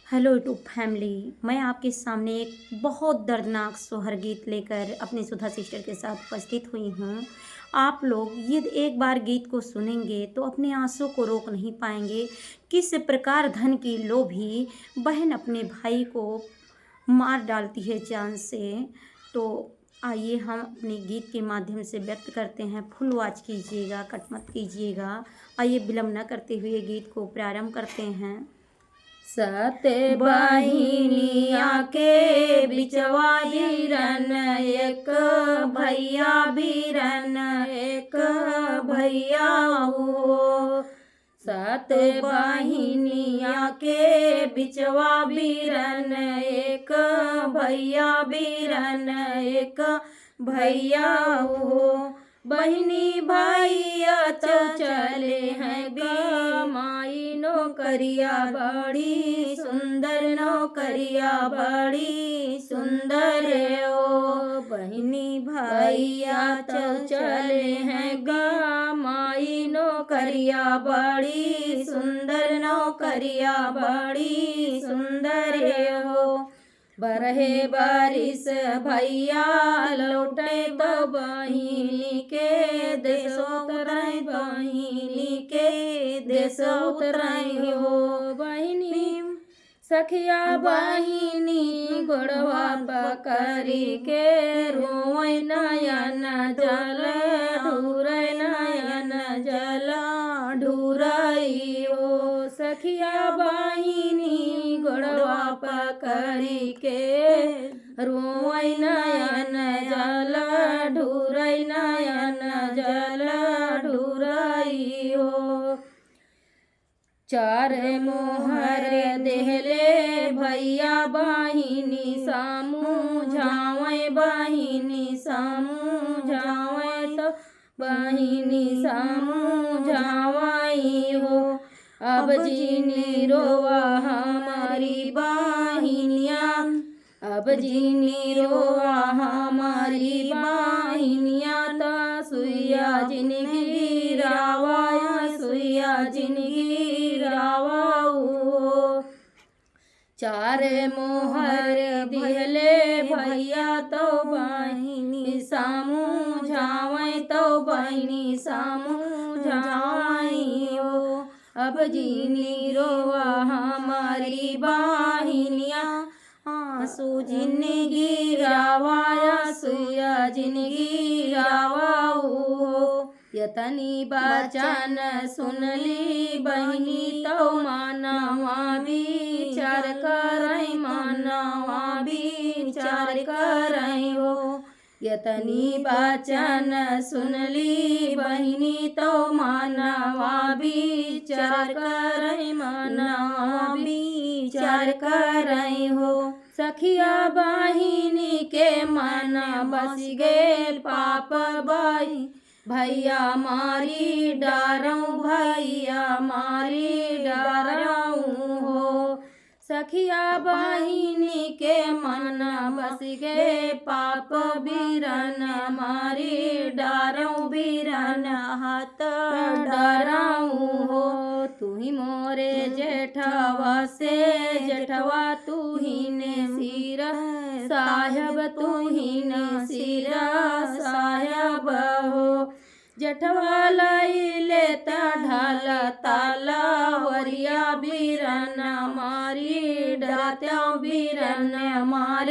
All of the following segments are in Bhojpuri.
Hello YouTube family. मैं आपके सामने एक बहुत दर्दनाक सोहर गीत लेकर अपनी सुधा सिस्टर के साथ उपस्थित हुई हूँ। आप लोग ये एक बार गीत को सुनेंगे तो अपने आंसू को रोक नहीं पाएंगे। किस प्रकार धन की लोभी बहन अपने भाई को मार डालती है जान से। तो आइए हम अपने गीत के माध्यम से व्यक्त करते हैं। फुल वॉच कीजिएगा, कट मत कीजिएगा। आइए विलम्ब न करते हुए गीत को प्रारंभ करते हैं। सत बहिनिया के बिचवा बीरन एक भैया बीरन एक भैया हो। सत बहिनिया के बिचवा बीरन एक भैया बीरन एक भैया हो। बहिनी भैया तो चले हैं माई नौकरिया बड़ी सुंदर नौकरिया बड़ी सुंदर ओ। बहिनी भैया तो चले हैं माई नौकरिया बड़ी सुंदर नौकरिया बड़ी सुंदर हो। बरहे बारिश भैया लौटे तो बहिनी के देश उतराई बहिनी के देश उतराई हो। बहिनी सखिया बहिनी गोड़वा पकड़ी के रोए नयन जल ढूरै नयन जल ढूरई हो। सखिया बहिनी गोड़वा पकड़ी के रोए नयन जल ढूरै नयन जल ढूरई हो। चार मोहर देहले भैया बहिनी समझावे बहिनी समझावे तो बहिनी समझावाई हो। अब जीनी रोवा हमारी बहिनिया अब जीनी रोवा हमारी बहिनिया ता सुइया जिंदगी रावाया सुइया जिंदगी रावाऊ। चार मोहर दिहले भैया तो बहिनी समझावे तो बहिनी समझाई हो। अब जीनी रोवा हमारी बहिनिया आंसू जिंदगी रावाया सुया जिंदगी रावाऊ। यतनी बचन सुनली बहिनी तो मानवा विचार करई मानवा विचार करई हो। यतनी बचन सुनली बहिनी तो मानवा विचार करई मानवा विचार करई हो। सखिया बहिनी के मन बस गेल पाप बाई भैया मारी डारऊ भैया मारी डारऊ हो। सखिया बहिनी के मन बस गे पाप बीरन मारी डारऊ बीरन हाथ डारऊ हो। तू ही मोरे जेठवा से जेठवा तू ही ने सिर साहेब तू ही ने सिर साहेब हो। जेठवा लाई लेता ढाल ताला वरिया बीरन मारी डरत्या बीरन मार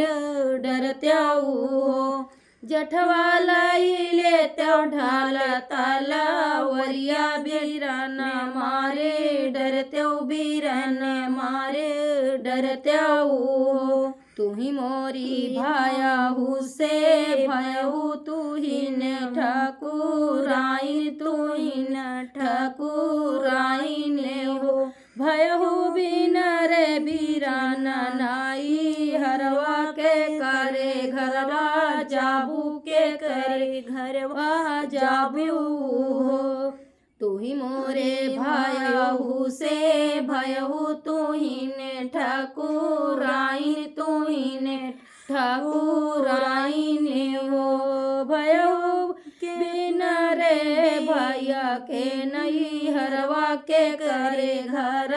डरत्या हो। जेठवा लाई लेता ढाल ताला वरिया बीरन मारे डरत्या बीरन मारे डरत्या हो। तू ही मोरी भायाहू से भयहू तू ही न ठाकुराइन तू ही न ठाकुराइन हो। भयहू बिन रे बीरान नाई हरवा के करे घरवा जाबू के करे घरवा जाबू हो। तू ही मोरे भायाहू से भयहू तू ही ने ठाकुराइन तू ही ने ठाकुराइन हो। भयहू बिन रे भैया के नई हरवा के करे घर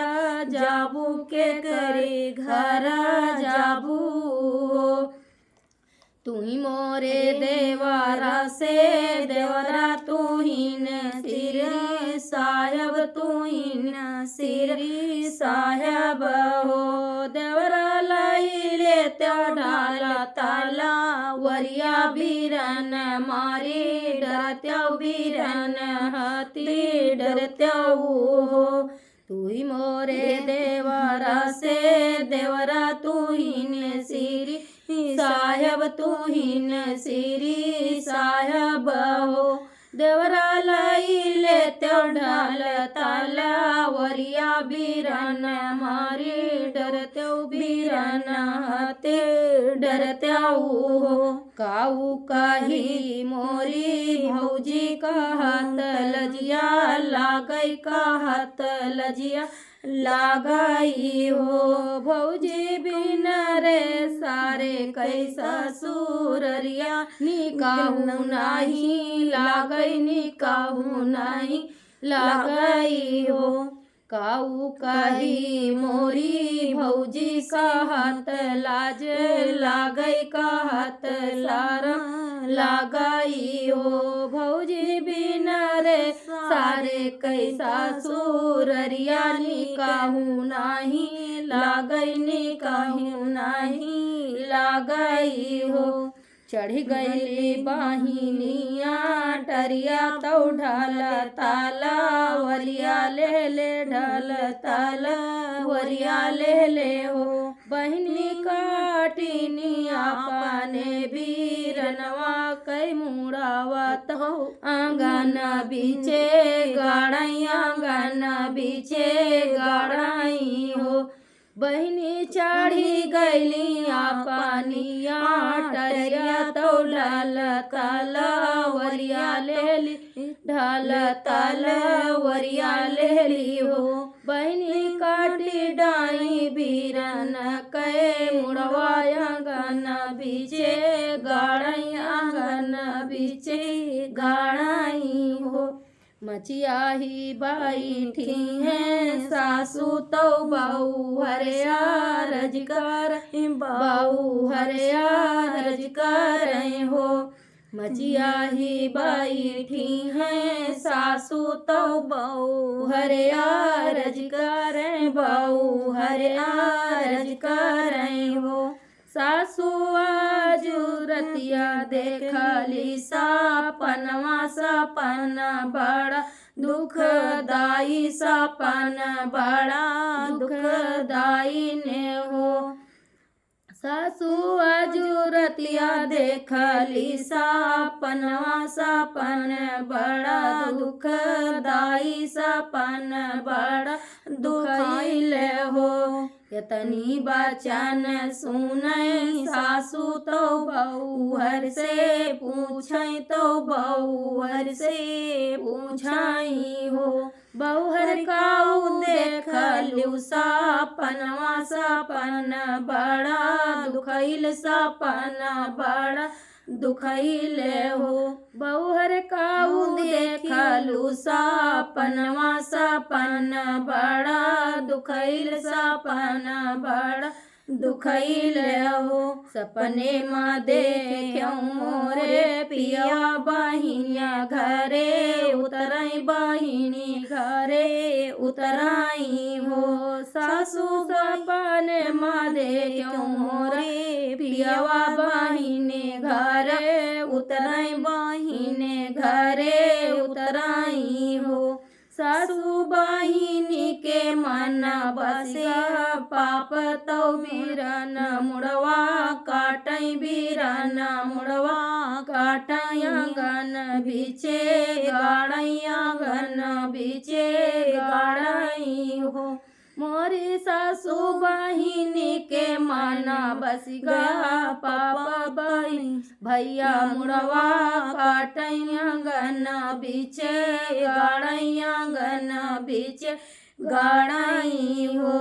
जाबू के करे घर जाबू तुही मोरे देवरा से देवरा तुहीन सिर साहेब तुहीन सिर साहेब हो देवरा लाई ले ढाला ताला वरिया बीरन मारी डरत्या बीरन हाथी डरत्या हो तुही मोरे देवरा से देवरा तुहीन सिरी साहेब तुहीन सिरी साहेब हो देवरा लाई ले ढाल ताला वरिया बीरन मारी डरत्या बीरन हाथे डरत्या हो काऊ काही मोरी भौजी का हाथ लजिया लागई का हाथ लजिया लागई हो भौजी बिन रे सारे कैसा सूररिया निकाहू नाही लागई निकाहू नाही लागई हो काऊ काही मोरी भौजी का हाथ लाज लागई का हाथ लार लागई हो भौजी बिन रे सारे कैसा सूररिया निकाहू नाही लागई निकाहू नाही लागई हो चढ़ गई बाहिनिया टरिया तो ढाल ताला वरिया ले ढाल ताला वरिया ले हो बहनी काटिनिया पाने बीरनवा कई मुड़ावा तो आंगन बीचे गाड़ाई आंगन बीचे गाड़ाई हो बहनी चढ़ी गैलिया पानिया टरिया तो ढाल ताला वरिया ले ली ढाल ताला वरिया ले ली हो बहनी काटी डाई बीरन कै मुड़वा आंगन बीचे गाड़ाई आंगन बीचे गाड़ाई हो मचिया ही बैठी हैं सासू तो बहू हरिया रजकार बहू हरिया रजकार हो मचिया ही बैठी हैं सासू तो बहू हरिया रजकार बहू हरिया रजकार हो सासू आजू रतिया देखली सपनवा सपन बड़ा दुखदाई सपन बड़ा दुखदाई ने हो सासू आजू रतिया देखली सपनवा सपन बड़ा दुखदाई सपन बड़ा दुखाइल हो यतनी बचन सुनई सासू तो बहूहर से पूछई तो बहूहर से पूछई हो बहूहर काऊ देख लिउ सपनवा सपन बड़ा दुखैल सपन बड़ा दुखैल हो बहूहर काऊ देखलू सपनवा सपन बड़ा दुखैल सपन बड़ा दुखैल हो सपने माँ देखूं मोरे पिया बहिनिया घरे उतराई बहिनी घरे उतराई हो सासू सपने माँ देखूं मोरे पियावा बहिनी घरे उतराई बहिनी घरे उतराई हो सासू बहिनी के मन बसिया पाप तो बीरन मुड़वा काटई बीरन मुड़वा काटई आंगन बीचे गाड़ई आंगन बीचे गाड़ई हो मोरी सासू बहिनी के माना बस गया पापा बहिनी भैया मुड़वा काटई आंगन बीचे गाड़ई आंगन बीचे गाड़ई हो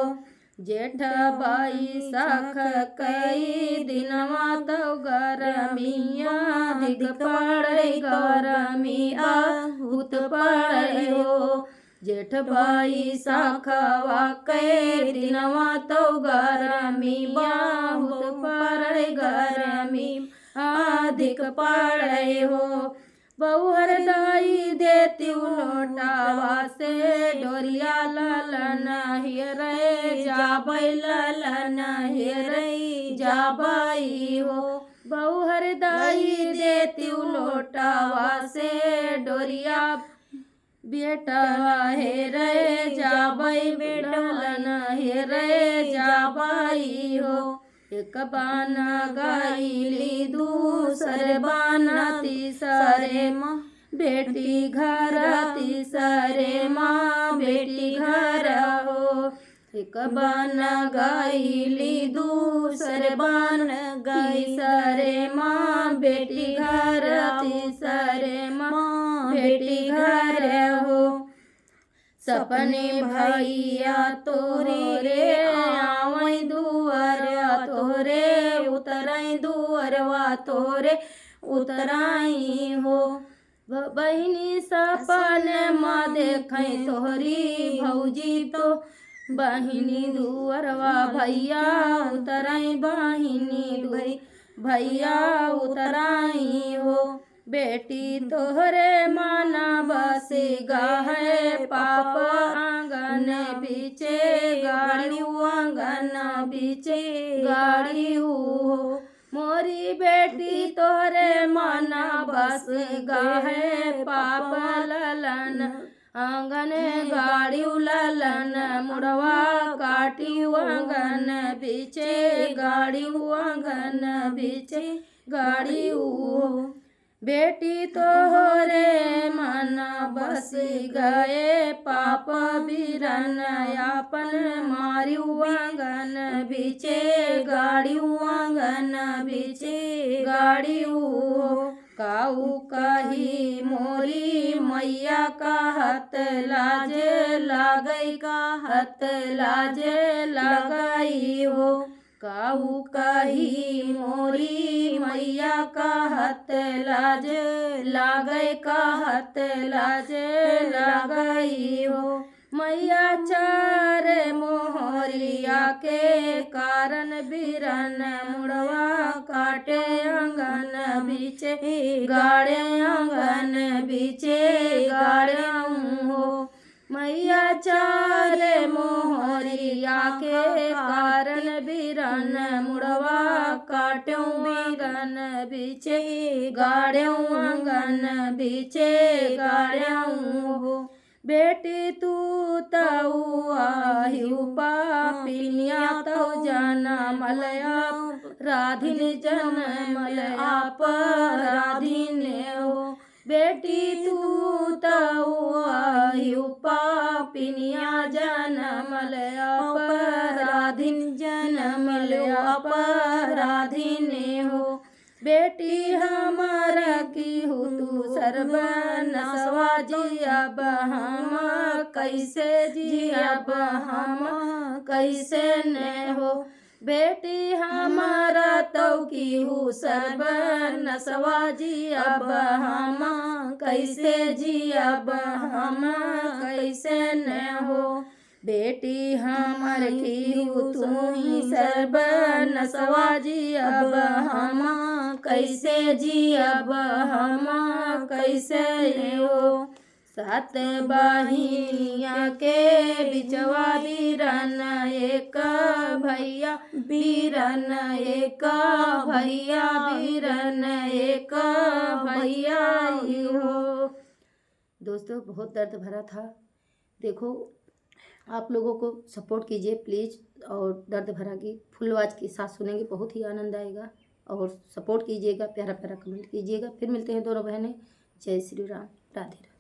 जेठ बैसाख कई दिनवा तो गरमिया अधिक पड़े गरमिया बहुत पड़े हो। जेठ बैसाखवा कई दिनवा तो गरमी बहुत पड़े गरमी अधिक पड़े हो। बहुहर दाई देती लोटावा से डोरिया ललन हेरे जाबई ललन हेरे जाबई हो। बहुहर दाई देती लोटावा से डोरिया बेटा हेरे जाबई बेटलन हेरे जाबई हो। एक बान गाइली दूसरे बान तीसरे माँ बेटी घर तीसरे माँ बेटी घर हो। एक बान गाइली दूसरे बान तीसरे माँ बेटी घर तीसरे माँ बेटी घर हो। सपने भैया तोरे आवई दुआर तोरे उतराई दुआरवा तोरे उतराई हो। बहिनी सपन माँ देखई तोहरी भौजी तो बहिनी दुआरवा भैया उतराई बहिनी भैया उतराई हो। बेटी तोहरे माना बसे गाहे पाप आंगन बीचे गाड़ी आंगन बीचे गाड़ी हो। मोरी बेटी तोहरे माना बस गाहे पाप ललन आंगन गाड़ी ललन मुड़वा काटी आंगन बीचे गाड़ी आंगन बीचे गाड़ी हो। बेटी तोहरे मन बस गए पाप बीरन यापन मारियु आंगन बीचे गाड़ी आंगन बीचे गाड़ी काऊ कही मोरी मैया का हत लाजे लागई का हत लाजे लगाई हो। काऊ कही मोरी मैया का हत लाज लागई का हत लाज लगई हो। मैया चार मोहरिया के कारण बीरन मुड़वा काटे आंगन बीचे गाड़े आंगन बीचे गाड़े हो। मैया चार मोहरिया के कारण बीरन मुड़वा काट्यों बीरन बीचे गाड़्यों आंगन बीचे गाड़्यों हो। बेटी तू तऊ आयु पापिनिया तऊ जाना मलया राधिन जन मलया राधिन हो। बेटी तू तऊ आयु पापिनिया जनमलया अपराधिन जनमलया अपराधिन हो। बेटी हमारा की हो तू सर्वनसवा जियब हम कैसे जियब हम कैसे न हो। बेटी हमारा तो की हूँ सर्वनसवा जियब हम कैसे जियब हम कैसे न हो। बेटी हमार की हूँ तू ही सर्वनसवा जियब हम कैसे जियब हम कैसे हो। सात बहिनिया के बिचवा बीरन एक भैया बीरन एक भैया बीरन एक भैया हो। दोस्तों बहुत दर्द भरा था। देखो आप लोगों को सपोर्ट कीजिए प्लीज़, और दर्द भरा गीत फुल आवाज़ के साथ सुनेंगे, बहुत ही आनंद आएगा। और सपोर्ट कीजिएगा, प्यारा प्यारा कमेंट कीजिएगा। फिर मिलते हैं दोनों बहनें। जय श्री राम, राधे राधे।